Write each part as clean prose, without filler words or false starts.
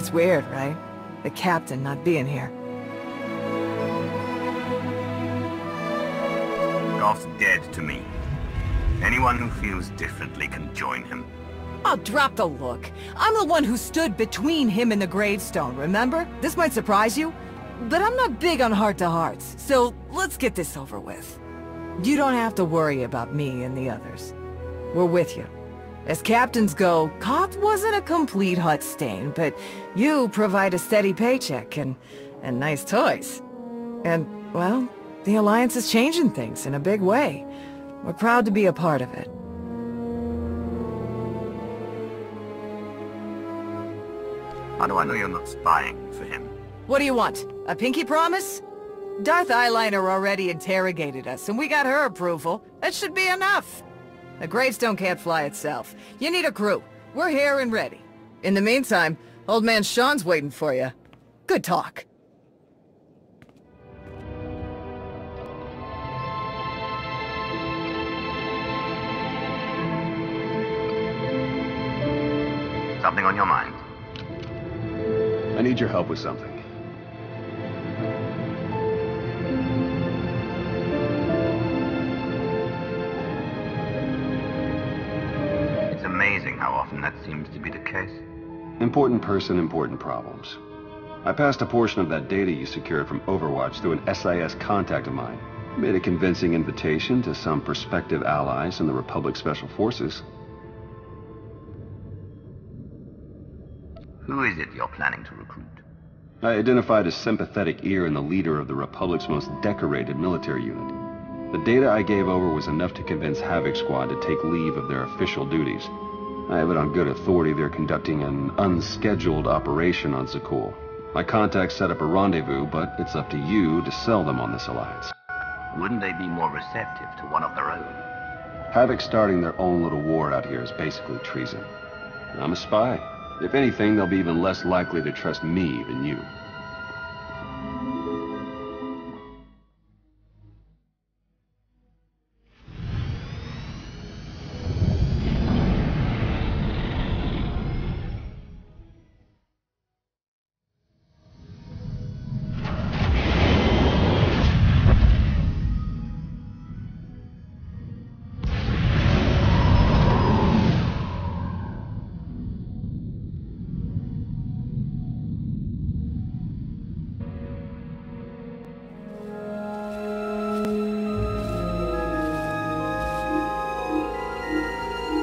It's weird, right? The captain not being here. Goff's dead to me. Anyone who feels differently can join him. Oh, drop the look. I'm the one who stood between him and the gravestone, remember? This might surprise you, but I'm not big on heart-to-hearts, so let's get this over with. You don't have to worry about me and the others. We're with you. As captains go, Koth wasn't a complete hut stain, but you provide a steady paycheck and nice toys. And, well, the Alliance is changing things in a big way. We're proud to be a part of it. How do I know you're not spying for him? What do you want? A pinky promise? Darth Eyeliner already interrogated us, and we got her approval. That should be enough. The gravestone can't fly itself. You need a crew. We're here and ready. In the meantime, old man Sean's waiting for you. Good talk. Something on your mind? I need your help with something. It's amazing how often that seems to be the case. Important person, important problems. I passed a portion of that data you secured from Overwatch through an SIS contact of mine. Made a convincing invitation to some prospective allies in the Republic Special Forces. Who is it you're planning to recruit? I identified a sympathetic ear in the leader of the Republic's most decorated military unit. The data I gave over was enough to convince Havoc Squad to take leave of their official duties. I have it on good authority they're conducting an unscheduled operation on Zakul. My contacts set up a rendezvous, but it's up to you to sell them on this alliance. Wouldn't they be more receptive to one of their own? Havoc starting their own little war out here is basically treason. I'm a spy. If anything, they'll be even less likely to trust me than you.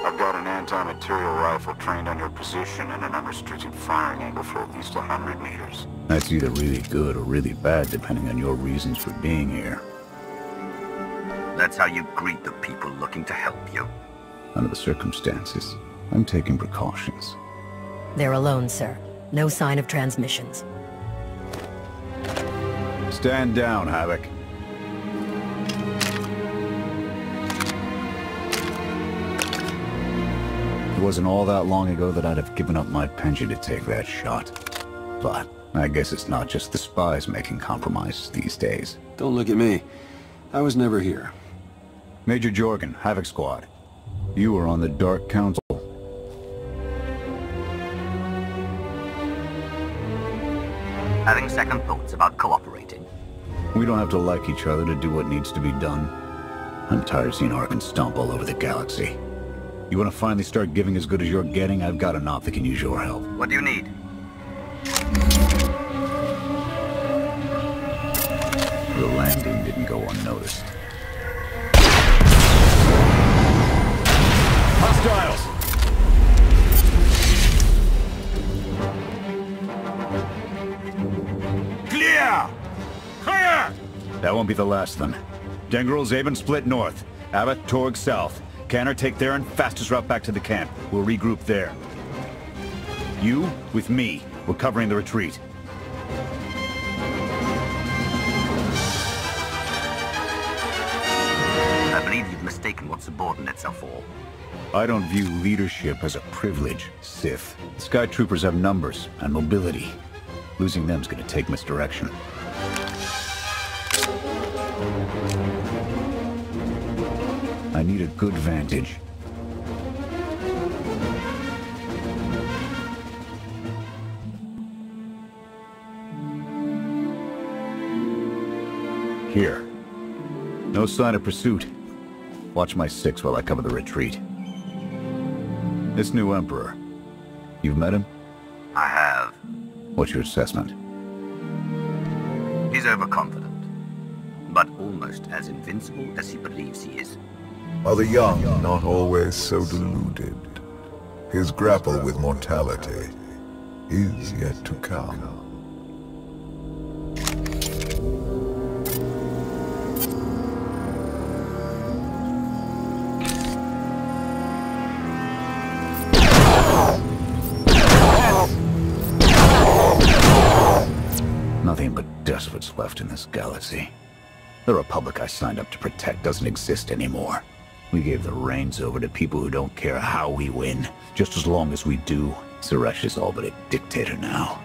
I've got an anti-material rifle trained on your position and an unrestricted firing angle for at least 100 meters. That's either really good or really bad, depending on your reasons for being here. That's how you greet the people looking to help you. Under the circumstances, I'm taking precautions. They're alone, sir. No sign of transmissions. Stand down, Havoc. It wasn't all that long ago that I'd have given up my pension to take that shot. But I guess it's not just the spies making compromises these days. Don't look at me. I was never here. Major Jorgen, Havoc Squad. You were on the Dark Council. Having second thoughts about cooperating. We don't have to like each other to do what needs to be done. I'm tired of seeing Arkan stomp all over the galaxy. You want to finally start giving as good as you're getting? I've got an op that can use your help. What do you need? The landing didn't go unnoticed. Hostiles! Clear! Clear! That won't be the last then. Dengril, Zaven split north. Abbott, Torg south. Canner take there and fastest route back to the camp. We'll regroup there. You, with me. We're covering the retreat. I believe you've mistaken what subordinates are for. I don't view leadership as a privilege, Sith. Sky Troopers have numbers and mobility. Losing them's gonna take misdirection. I need a good vantage. Here. No sign of pursuit. Watch my 6 while I cover the retreat. This new Emperor. You've met him? I have. What's your assessment? He's overconfident, but almost as invincible as he believes he is. Are the young not always so deluded? His grapple with mortality is yet to come. Nothing but despots left in this galaxy. The Republic I signed up to protect doesn't exist anymore. We gave the reins over to people who don't care how we win. Just as long as we do, Suresh is all but a dictator now.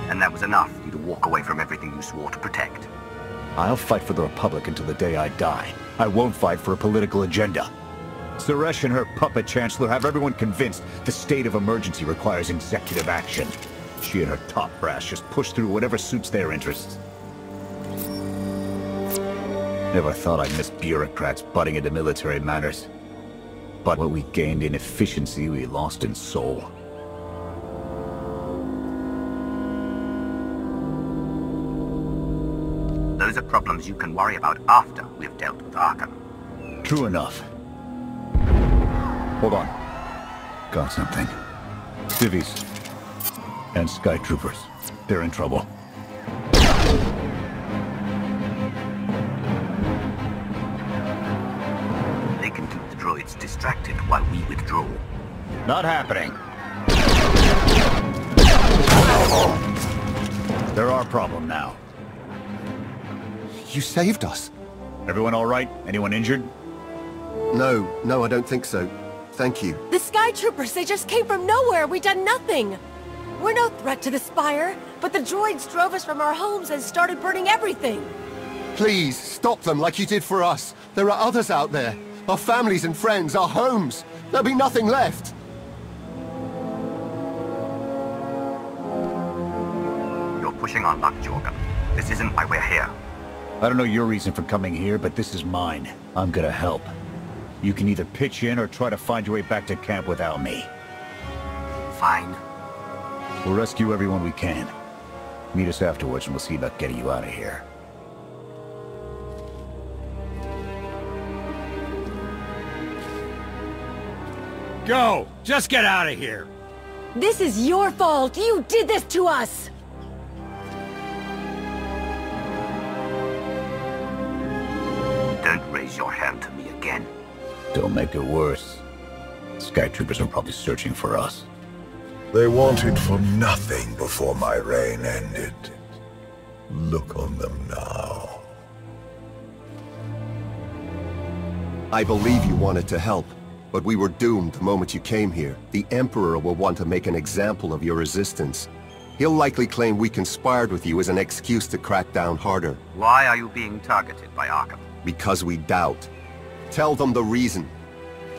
And that was enough for you to walk away from everything you swore to protect. I'll fight for the Republic until the day I die. I won't fight for a political agenda. Suresh and her puppet chancellor have everyone convinced the state of emergency requires executive action. She and her top brass just push through whatever suits their interests. Never thought I'd miss bureaucrats butting into military matters. But what we gained in efficiency, we lost in soul. Those are problems you can worry about after we've dealt with Arkham. True enough. Hold on. Got something. Civvies. And Sky Troopers. They're in trouble. They can keep the droids distracted while we withdraw. Not happening. They're our problem now. You saved us. Everyone all right? Anyone injured? No, I don't think so. Thank you. The Sky Troopers, they just came from nowhere. We done nothing. We're no threat to the Spire, but the droids drove us from our homes and started burning everything. Please, stop them like you did for us. There are others out there. Our families and friends, our homes. There'll be nothing left. You're pushing our luck, Jorgen. This isn't why we're here. I don't know your reason for coming here, but this is mine. I'm gonna help. You can either pitch in or try to find your way back to camp without me. Fine. We'll rescue everyone we can. Meet us afterwards and we'll see about getting you out of here. Go! Just get out of here! This is your fault! You did this to us! Don't raise your hand to me again. Don't make it worse. Sky Troopers are probably searching for us. They wanted for nothing before my reign ended. Look on them now. I believe you wanted to help, but we were doomed the moment you came here. The Emperor will want to make an example of your resistance. He'll likely claim we conspired with you as an excuse to crack down harder. Why are you being targeted by Arkham? Because we doubt. Tell them the reason.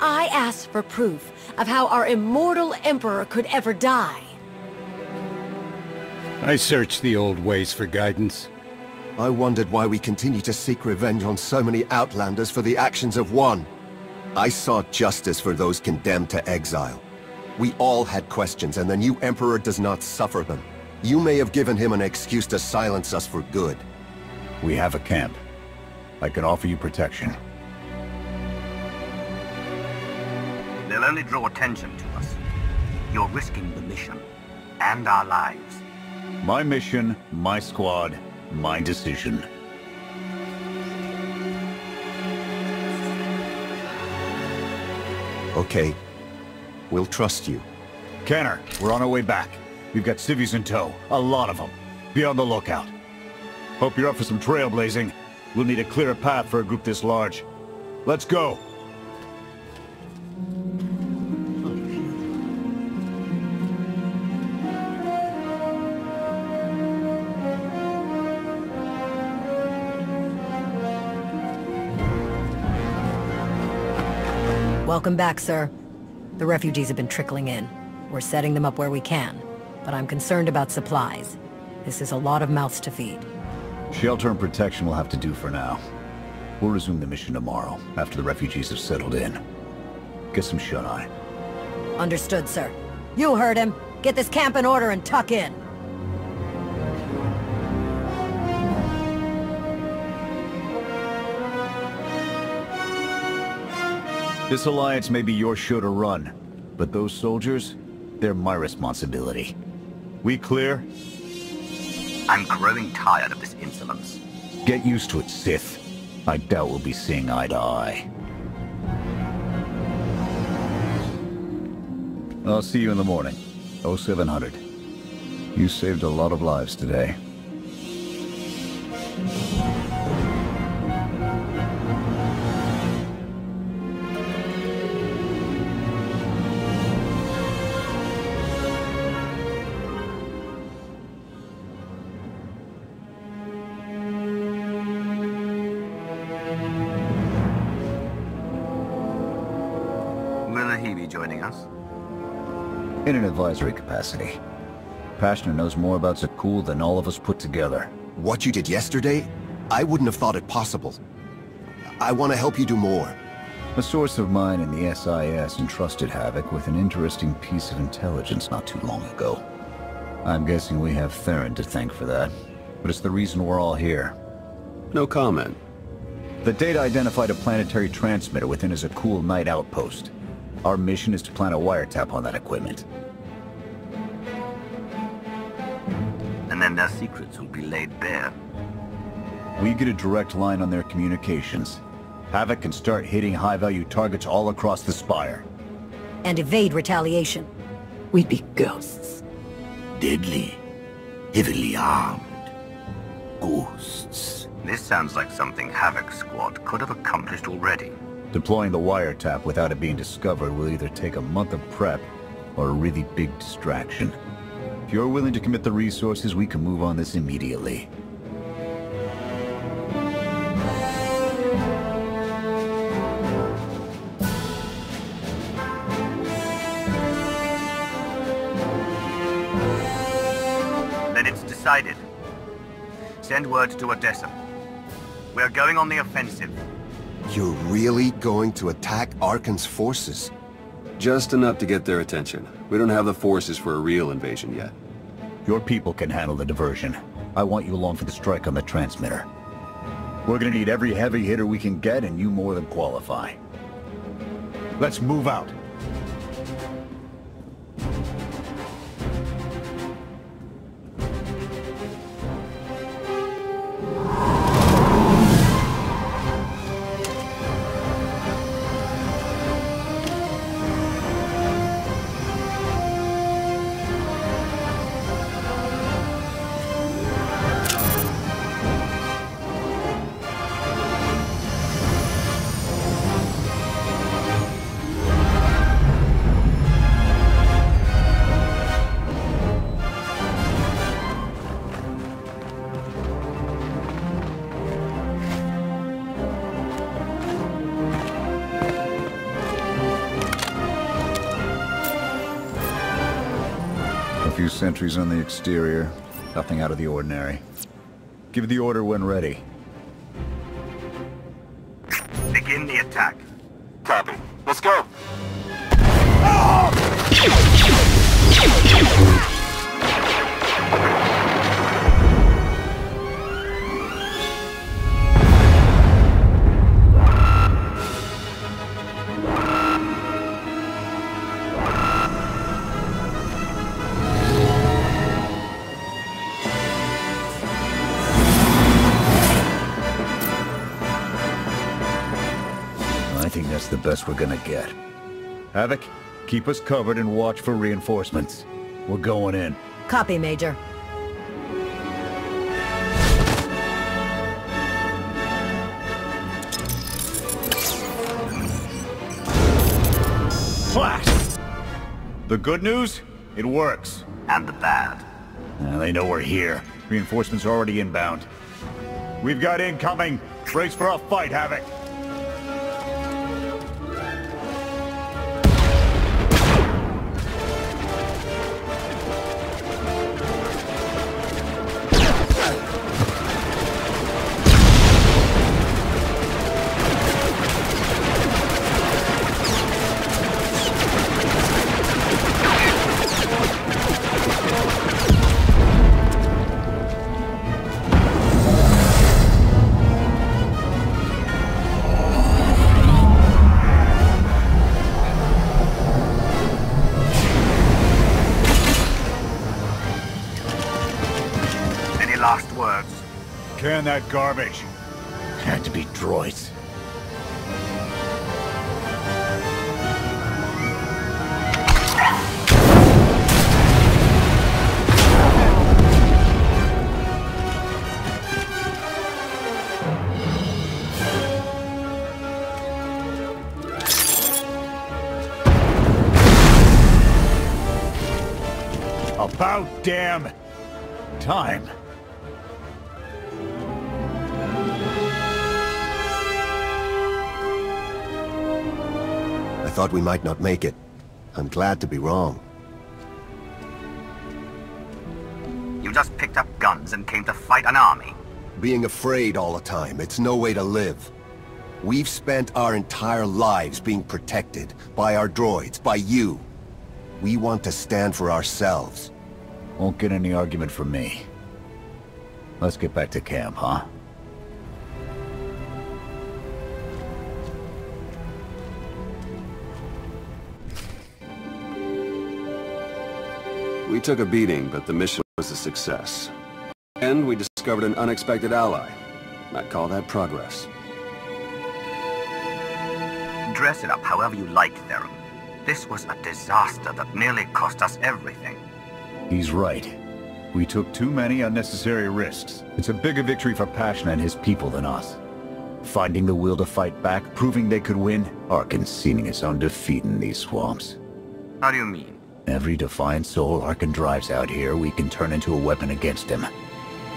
I asked for proof of how our immortal Emperor could ever die. I searched the old ways for guidance. I wondered why we continue to seek revenge on so many Outlanders for the actions of one. I sought justice for those condemned to exile. We all had questions, and the new Emperor does not suffer them. You may have given him an excuse to silence us for good. We have a camp. I can offer you protection. They'll only draw attention to us. You're risking the mission, and our lives. My mission, my squad, my decision. Okay. We'll trust you. Canner, we're on our way back. We've got civvies in tow. A lot of them. Be on the lookout. Hope you're up for some trailblazing. We'll need a clearer path for a group this large. Let's go! Welcome back, sir. The refugees have been trickling in. We're setting them up where we can. but I'm concerned about supplies. This is a lot of mouths to feed. Shelter and protection will have to do for now. We'll resume the mission tomorrow, after the refugees have settled in. Get some shut-eye. Understood, sir. You heard him. Get this camp in order and tuck in. This alliance may be your show to run, but those soldiers, they're my responsibility. We clear? I'm growing tired of this insolence. Get used to it, Sith. I doubt we'll be seeing eye to eye. I'll see you in the morning. 0700. You saved a lot of lives today. Will he be joining us? In an advisory capacity. Pashner knows more about Zakul than all of us put together. What you did yesterday, I wouldn't have thought it possible. I want to help you do more. A source of mine in the SIS entrusted Havoc with an interesting piece of intelligence not too long ago. I'm guessing we have Theron to thank for that, but it's the reason we're all here. No comment. The data identified a planetary transmitter within a Zakul night outpost. Our mission is to plant a wiretap on that equipment. And then their secrets will be laid bare. We get a direct line on their communications. Havoc can start hitting high-value targets all across the Spire. And evade retaliation. We'd be ghosts. Deadly. Heavily armed. Ghosts. This sounds like something Havoc Squad could have accomplished already. Deploying the wiretap without it being discovered will either take a month of prep or a really big distraction. If you're willing to commit the resources, we can move on this immediately. Then it's decided. Send word to Odessa. We're going on the offensive. You're really going to attack Arkan's forces? Just enough to get their attention. We don't have the forces for a real invasion yet. Your people can handle the diversion. I want you along for the strike on the transmitter. We're gonna need every heavy hitter we can get, and you more than qualify. Let's move out. A few sentries on the exterior. Nothing out of the ordinary. Give the order when ready. Begin the attack. Copy. Let's go! I think that's the best we're gonna get. Havoc, keep us covered and watch for reinforcements. We're going in. Copy, Major. Flash! The good news? It works. And the bad. They know we're here. Reinforcements are already inbound. We've got incoming. Brace for a fight, Havoc. Can that garbage. Had to be droids. About damn time. I thought we might not make it. I'm glad to be wrong. You just picked up guns and came to fight an army. Being afraid all the time, it's no way to live. We've spent our entire lives being protected by our droids, by you. We want to stand for ourselves. Won't get any argument from me. Let's get back to camp, huh? We took a beating, but the mission was a success. And we discovered an unexpected ally. I'd call that progress. Dress it up however you like, Theron. This was a disaster that nearly cost us everything. He's right. We took too many unnecessary risks. It's a bigger victory for Passion and his people than us. Finding the will to fight back, proving they could win, or conceding its own defeat in these swamps. How do you mean? Every defiant soul Arkin drives out here, we can turn into a weapon against him.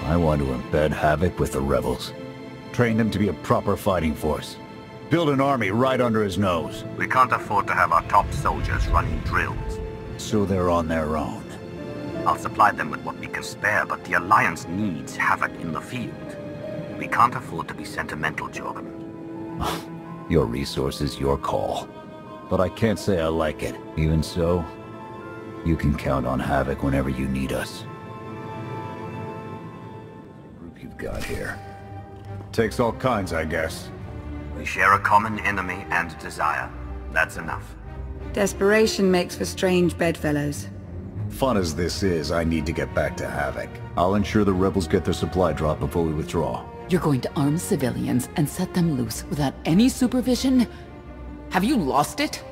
I want to embed Havoc with the rebels. Train them to be a proper fighting force. Build an army right under his nose. We can't afford to have our top soldiers running drills. So they're on their own. I'll supply them with what we can spare, but the Alliance needs Havoc in the field. We can't afford to be sentimental, Jorgen. Your resources, your call. But I can't say I like it. Even so, you can count on Havoc whenever you need us. The group you've got here. Takes all kinds, I guess. We share a common enemy and desire. That's enough. Desperation makes for strange bedfellows. Fun as this is, I need to get back to Havoc. I'll ensure the rebels get their supply drop before we withdraw. You're going to arm civilians and set them loose without any supervision? Have you lost it?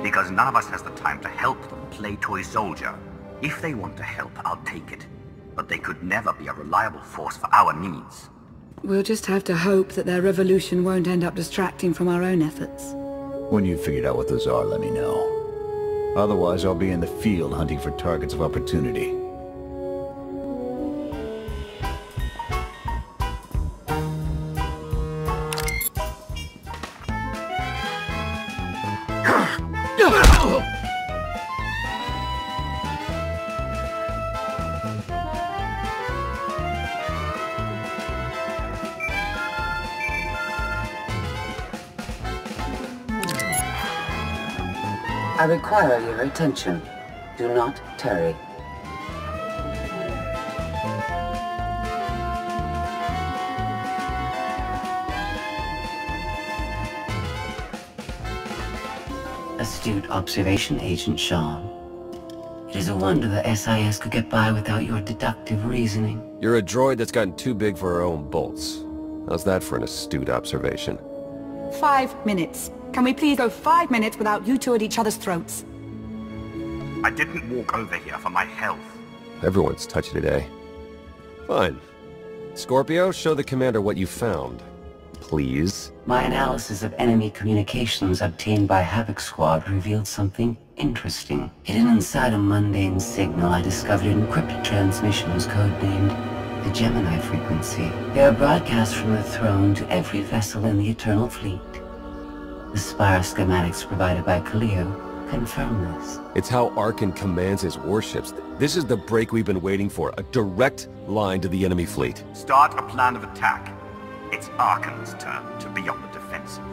Because none of us has the time to help them play toy soldier. If they want to help, I'll take it. But they could never be a reliable force for our needs. We'll just have to hope that their revolution won't end up distracting from our own efforts. When you've figured out what those are, let me know. Otherwise, I'll be in the field hunting for targets of opportunity. I require your attention. Do not tarry. Astute observation, Agent Shaw. It is a wonder the SIS could get by without your deductive reasoning. You're a droid that's gotten too big for her own bolts. How's that for an astute observation? 5 minutes. Can we please go 5 minutes without you two at each other's throats? I didn't walk over here for my health. Everyone's touchy today. Fine. Scorpio, show the commander what you found. Please. My analysis of enemy communications obtained by Havoc Squad revealed something interesting. Hidden inside a mundane signal, I discovered encrypted transmissions codenamed the Gemini frequency. They are broadcast from the throne to every vessel in the Eternal Fleet. The Spire schematics provided by Kaleo confirm this. It's how Arkin commands his warships. This is the break we've been waiting for. A direct line to the enemy fleet. Start a plan of attack. It's Arkin's turn to be on the defensive.